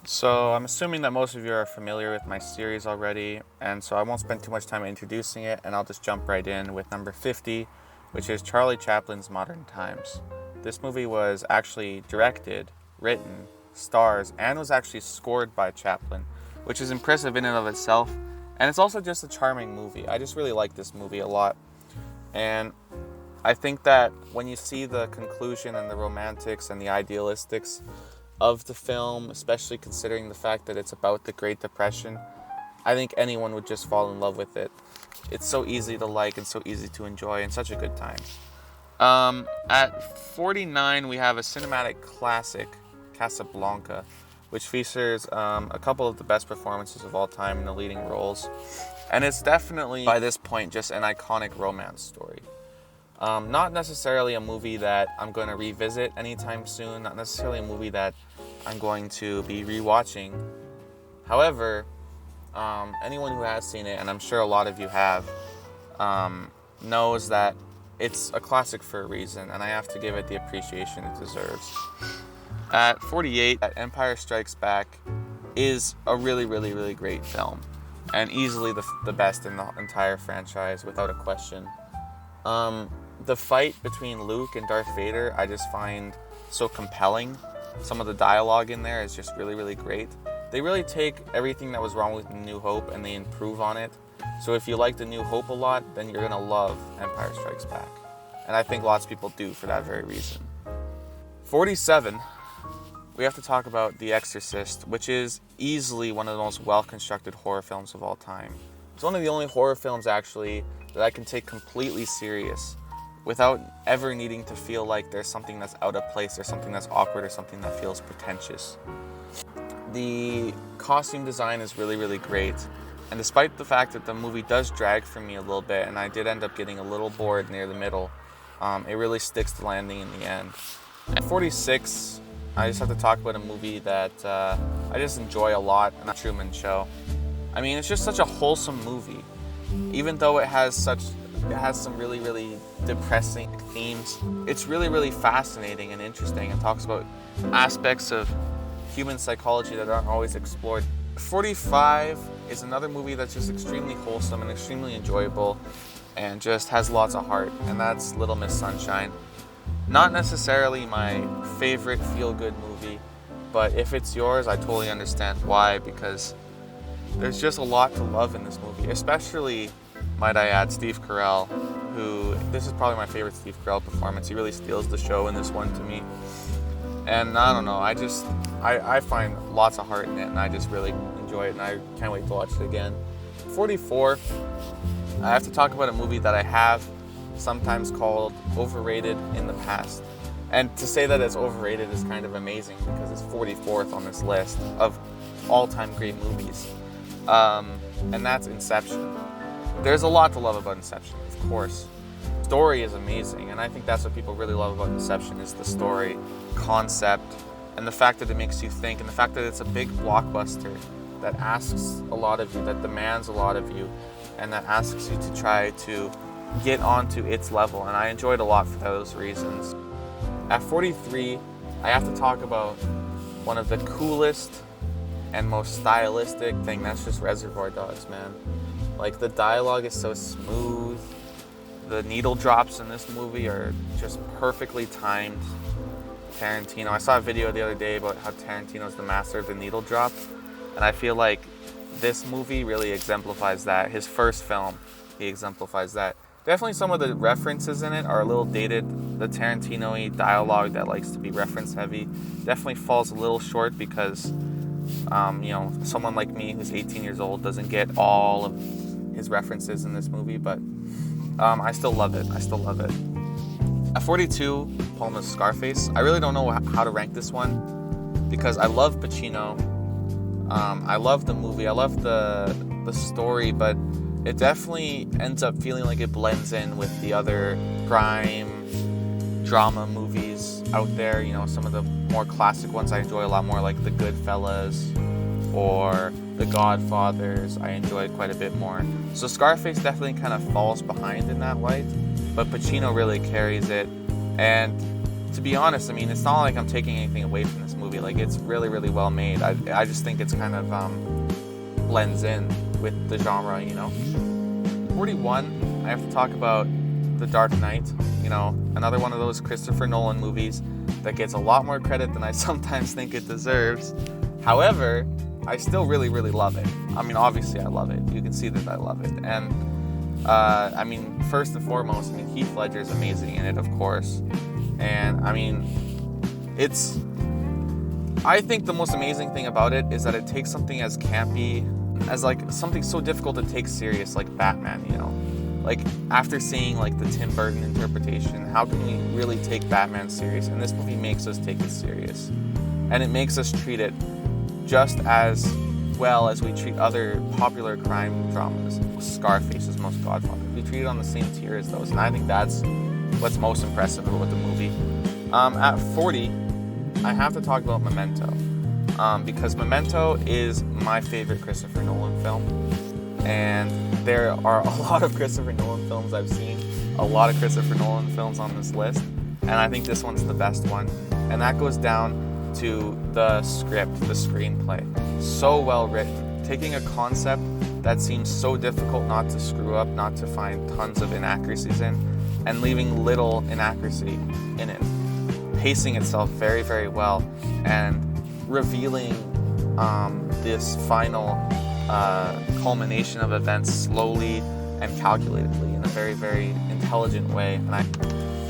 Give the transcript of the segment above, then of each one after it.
So I'm assuming that most of you are familiar with my series already, and so I won't spend too much time introducing it, and I'll just jump right in with number 50, which is Charlie Chaplin's Modern Times. This movie was actually directed, written, stars, and was actually scored by Chaplin, which is impressive in and of itself, and it's also just a charming movie. I just really like this movie a lot, and I think that when you see the conclusion and the romantics and the idealistics of the film, especially considering the fact that it's about the Great Depression, I think anyone would just fall in love with it. It's so easy to like and so easy to enjoy and such a good time. At 49, we have a cinematic classic, Casablanca, which features a couple of the best performances of all time in the leading roles. And it's definitely, by this point, just an iconic romance story. Not necessarily a movie that I'm going to revisit anytime soon, not necessarily a movie that I'm going to be rewatching. However, anyone who has seen it, and I'm sure a lot of you have, knows that it's a classic for a reason, and I have to give it the appreciation it deserves. At 48, Empire Strikes Back is a really, really, really great film, and easily the best in the entire franchise, without a question. The fight between Luke and Darth Vader, I just find so compelling. Some of the dialogue in there is just really, really great. They really take everything that was wrong with New Hope and they improve on it. So if you like The New Hope a lot, then you're going to love Empire Strikes Back. And I think lots of people do for that very reason. 47, we have to talk about The Exorcist, which is easily one of the most well-constructed horror films of all time. It's one of the only horror films, actually, that I can take completely serious without ever needing to feel like there's something that's out of place or something that's awkward or something that feels pretentious. The costume design is really, really great. And despite the fact that the movie does drag for me a little bit, and I did end up getting a little bored near the middle, it really sticks to landing in the end. At 46, I just have to talk about a movie that I just enjoy a lot, and that's Truman Show. I mean, it's just such a wholesome movie. Even though it has some really, really depressing themes, it's really, really fascinating and interesting and talks about aspects of human psychology that aren't always explored. 45 is another movie that's just extremely wholesome and extremely enjoyable and just has lots of heart, and that's Little Miss Sunshine. Not necessarily my favorite feel-good movie, but if it's yours, I totally understand why, because there's just a lot to love in this movie, especially, might I add, Steve Carell, who, this is probably my favorite Steve Carell performance. He really steals the show in this one to me. And I don't know, I find lots of heart in it, and I just really enjoy it, and I can't wait to watch it again. 44, I have to talk about a movie that I have sometimes called overrated in the past. And to say that it's overrated is kind of amazing because it's 44th on this list of all-time great movies. And that's Inception. There's a lot to love about Inception, of course. The story is amazing, and I think that's what people really love about Inception is the story, concept, and the fact that it makes you think, and the fact that it's a big blockbuster that asks a lot of you, that demands a lot of you, and that asks you to try to get onto its level, and I enjoyed a lot for those reasons. At 43, I have to talk about one of the coolest and most stylistic thing, that's just Reservoir Dogs, man. Like, the dialogue is so smooth. The needle drops in this movie are just perfectly timed. Tarantino, I saw a video the other day about how Tarantino's the master of the needle drop, and I feel like this movie really exemplifies that. His first film, he exemplifies that. Definitely some of the references in it are a little dated. The Tarantino-y dialogue that likes to be reference heavy definitely falls a little short because someone like me who's 18 years old doesn't get all of his references in this movie, but I still love it. At 42, Palma's Scarface. I really don't know how to rank this one because I love Pacino. I love the movie. I love the story, but it definitely ends up feeling like it blends in with the other crime drama movies out there. You know, some of the more classic ones I enjoy a lot more, like The Goodfellas or The Godfathers. I enjoy quite a bit more. So Scarface definitely kind of falls behind in that light, but Pacino really carries it. And to be honest, I mean, it's not like I'm taking anything away from this movie. Like, it's really, really well made. I just think it's kind of blends in with the genre, you know. 41, I have to talk about The Dark Knight. You know, another one of those Christopher Nolan movies that gets a lot more credit than I sometimes think it deserves. However, I still really, really love it. I mean, obviously I love it. You can see that I love it. And, I mean, first and foremost, I mean, Heath Ledger is amazing in it, of course. And, I mean, I think the most amazing thing about it is that it takes something as campy, as, like, something so difficult to take serious, like Batman, you know? Like, after seeing, like, the Tim Burton interpretation, how can we really take Batman serious? And this movie makes us take it serious. And it makes us treat it just as well as we treat other popular crime dramas. Scarface is most Godfather. We treat it on the same tier as those. And I think that's what's most impressive about the movie. At 40, I have to talk about Memento. Because Memento is my favorite Christopher Nolan film. And there are a lot of Christopher Nolan films I've seen, a lot of Christopher Nolan films on this list, and I think this one's the best one. And that goes down to the script, the screenplay. So well written, taking a concept that seems so difficult not to screw up, not to find tons of inaccuracies in, and leaving little inaccuracy in it. Pacing itself very, very well, and revealing this final culmination of events slowly and calculatedly in a very, very intelligent way. And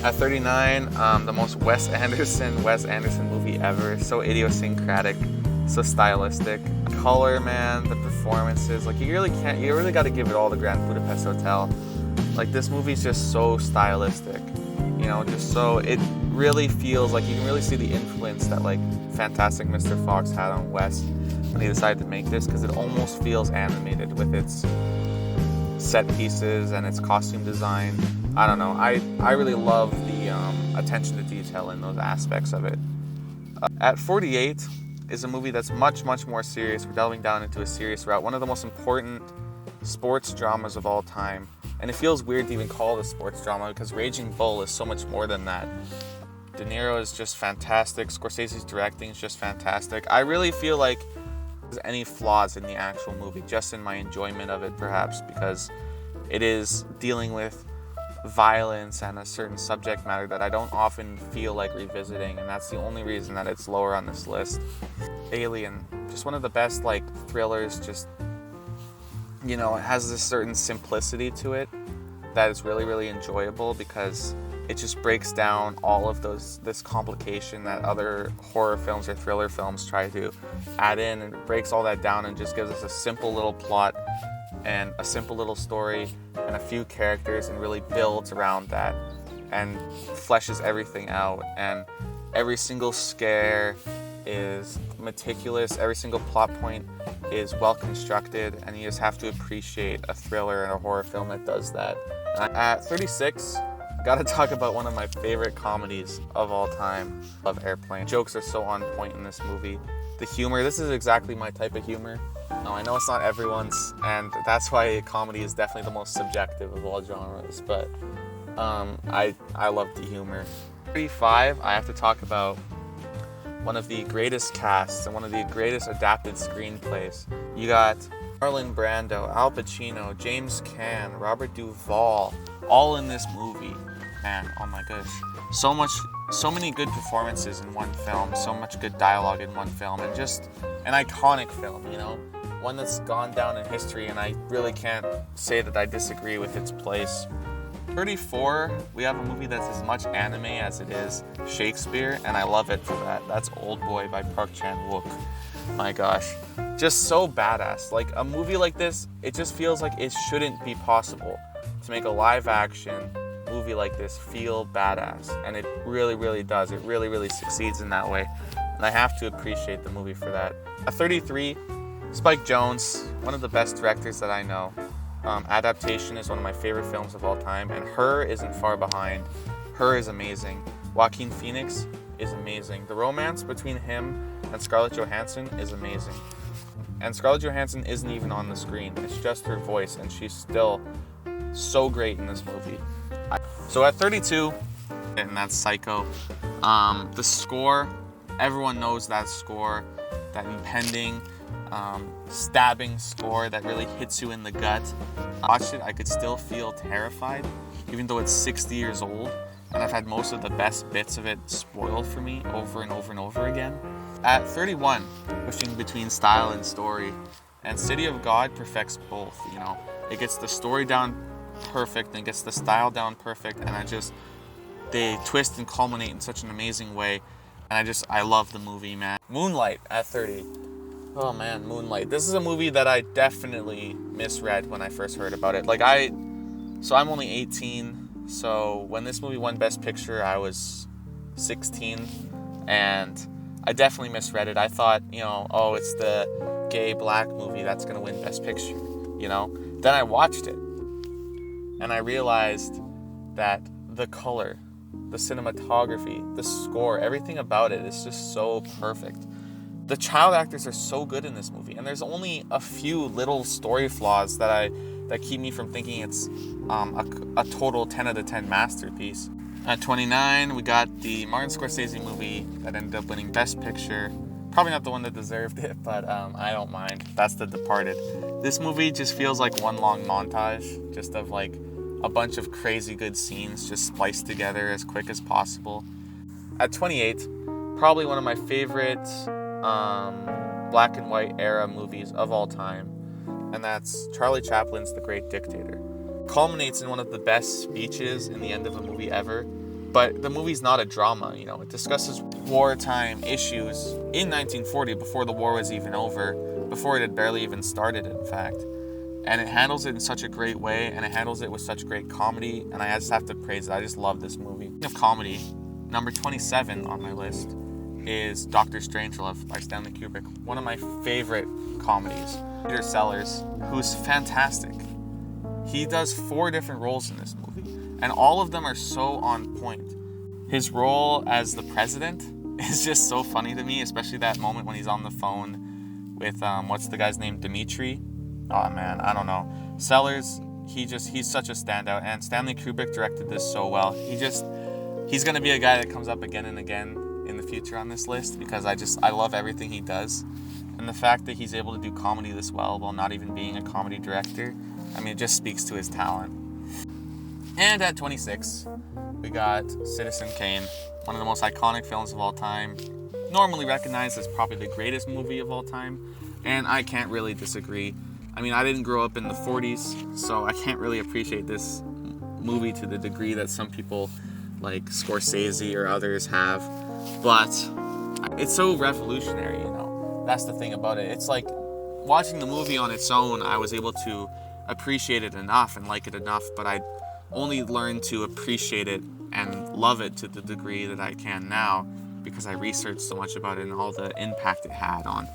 at 39, the most Wes Anderson movie ever. So idiosyncratic, so stylistic. Color, man, the performances, like you really got to give it all to Grand Budapest Hotel. Like, this movie's just so stylistic, you know, just so, it really feels like you can really see the influence that, like, Fantastic Mr. Fox had on Wes when he decided to make this, because it almost feels animated with its set pieces and its costume design. I don't know, I really love the attention to detail in those aspects of it. At 48 is a movie that's much, much more serious. We're delving down into a serious route. One of the most important sports dramas of all time. And it feels weird to even call it a sports drama, because Raging Bull is so much more than that. De Niro is just fantastic. Scorsese's directing is just fantastic. I really feel like there's any flaws in the actual movie, just in my enjoyment of it, perhaps, because it is dealing with violence and a certain subject matter that I don't often feel like revisiting, and that's the only reason that it's lower on this list. Alien, just one of the best, like, thrillers. Just, you know, it has this certain simplicity to it that is really, really enjoyable, because it just breaks down all of this complication that other horror films or thriller films try to add in, and it breaks all that down and just gives us a simple little plot and a simple little story and a few characters, and really builds around that and fleshes everything out. And every single scare is meticulous, every single plot point is well constructed, and you just have to appreciate a thriller and a horror film that does that. And at 36, gotta talk about one of my favorite comedies of all time, Love Airplane. Jokes are so on point in this movie. The humor, this is exactly my type of humor. I know it's not everyone's, and that's why comedy is definitely the most subjective of all genres, but I love the humor. 35, I have to talk about one of the greatest casts and one of the greatest adapted screenplays. You got Marlon Brando, Al Pacino, James Caan, Robert Duvall, all in this movie. Man, oh my gosh. So many good performances in one film, so much good dialogue in one film, and just an iconic film, you know? One that's gone down in history, and I really can't say that I disagree with its place. 34, we have a movie that's as much anime as it is Shakespeare, and I love it for that. That's Old Boy by Park Chan-wook. My gosh. Just so badass. Like, a movie like this, it just feels like it shouldn't be possible to make a live-action movie like this feel badass, and it really, really does. It really, really succeeds in that way, and I have to appreciate the movie for that. At 33, Spike Jonze, one of the best directors that I know. Adaptation is one of my favorite films of all time, and Her isn't far behind. Her is amazing. Joaquin Phoenix is amazing. The romance between him and Scarlett Johansson is amazing. And Scarlett Johansson isn't even on the screen. It's just her voice, and she's still so great in this movie. So at 32 and that's Psycho. The score, everyone knows that score, that impending, stabbing score that really hits you in the gut. I watched it, I could still feel terrified, even though it's 60 years old, and I've had most of the best bits of it spoiled for me over and over and over again. At 31, pushing between style and story, and City of God perfects both, you know. It gets the story down perfect and gets the style down perfect, and they twist and culminate in such an amazing way, and I love the movie, man. Moonlight at 30. Oh man, Moonlight. This is a movie that I definitely misread when I first heard about it. So I'm only 18, so when this movie won Best Picture, I was 16, and I definitely misread it. I thought, oh, it's the gay black movie that's gonna win Best Picture, Then I watched it, and I realized that the color, the cinematography, the score, everything about it is just so perfect. The child actors are so good in this movie, and there's only a few little story flaws that keep me from thinking it's a total 10 out of 10 masterpiece. At 29, we got the Martin Scorsese movie that ended up winning Best Picture. Probably not the one that deserved it, but I don't mind. That's The Departed. This movie just feels like one long montage, just of like a bunch of crazy good scenes just spliced together as quick as possible. At 28, probably one of my favorite black and white era movies of all time, and that's Charlie Chaplin's The Great Dictator. Culminates in one of the best speeches in the end of a movie ever, but the movie's not a drama, it discusses wartime issues in 1940 before the war was even over, before it had barely even started, in fact. And it handles it in such a great way, and it handles it with such great comedy, and I just have to praise it. I just love this movie. Speaking of comedy, number 27 on my list is Dr. Strangelove by Stanley Kubrick, one of my favorite comedies. Peter Sellers, who's fantastic. He does 4 different roles in this movie, and all of them are so on point. His role as the president is just so funny to me, especially that moment when he's on the phone with, what's the guy's name, Dimitri? Oh man, I don't know. Sellers, he's such a standout, and Stanley Kubrick directed this so well. He's gonna be a guy that comes up again and again in the future on this list, because I love everything he does. And the fact that he's able to do comedy this well while not even being a comedy director, it just speaks to his talent. And at 26, we got Citizen Kane, one of the most iconic films of all time, normally recognized as probably the greatest movie of all time, and I can't really disagree. I didn't grow up in the 40s, so I can't really appreciate this movie to the degree that some people like Scorsese or others have, but it's so revolutionary, That's the thing about it. It's like watching the movie on its own, I was able to appreciate it enough and like it enough, but I only learned to appreciate it and love it to the degree that I can now because I researched so much about it and all the impact it had on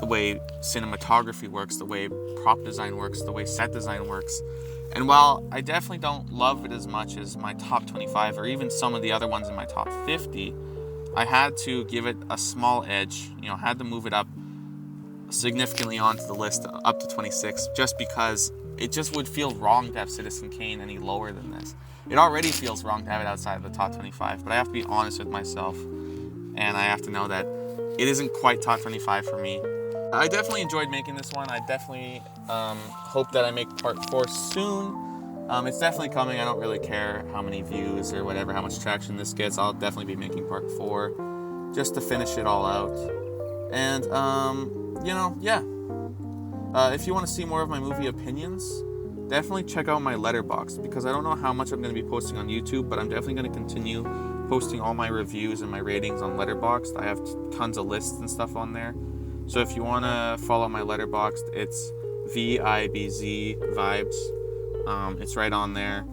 the way cinematography works, the way prop design works, the way set design works. And while I definitely don't love it as much as my top 25 or even some of the other ones in my top 50, I had to give it a small edge, had to move it up significantly onto the list up to 26, just because it just would feel wrong to have Citizen Kane any lower than this. It already feels wrong to have it outside of the top 25, but I have to be honest with myself, and I have to know that it isn't quite top 25 for me. I definitely enjoyed making this one. I definitely hope that I make part 4 soon. It's definitely coming. I don't really care how many views or whatever, how much traction this gets. I'll definitely be making part 4 just to finish it all out. And, if you want to see more of my movie opinions, definitely check out my Letterboxd, because I don't know how much I'm going to be posting on YouTube, but I'm definitely going to continue posting all my reviews and my ratings on Letterboxd. I have tons of lists and stuff on there. So if you want to follow my Letterboxd, it's VIBZ Vibes. It's right on there.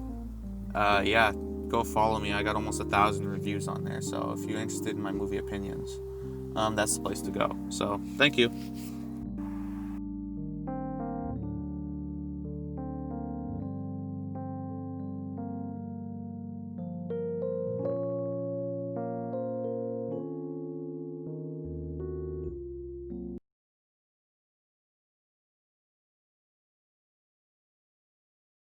Go follow me. I got almost 1,000 reviews on there. So if you're interested in my movie opinions, that's the place to go. So thank you.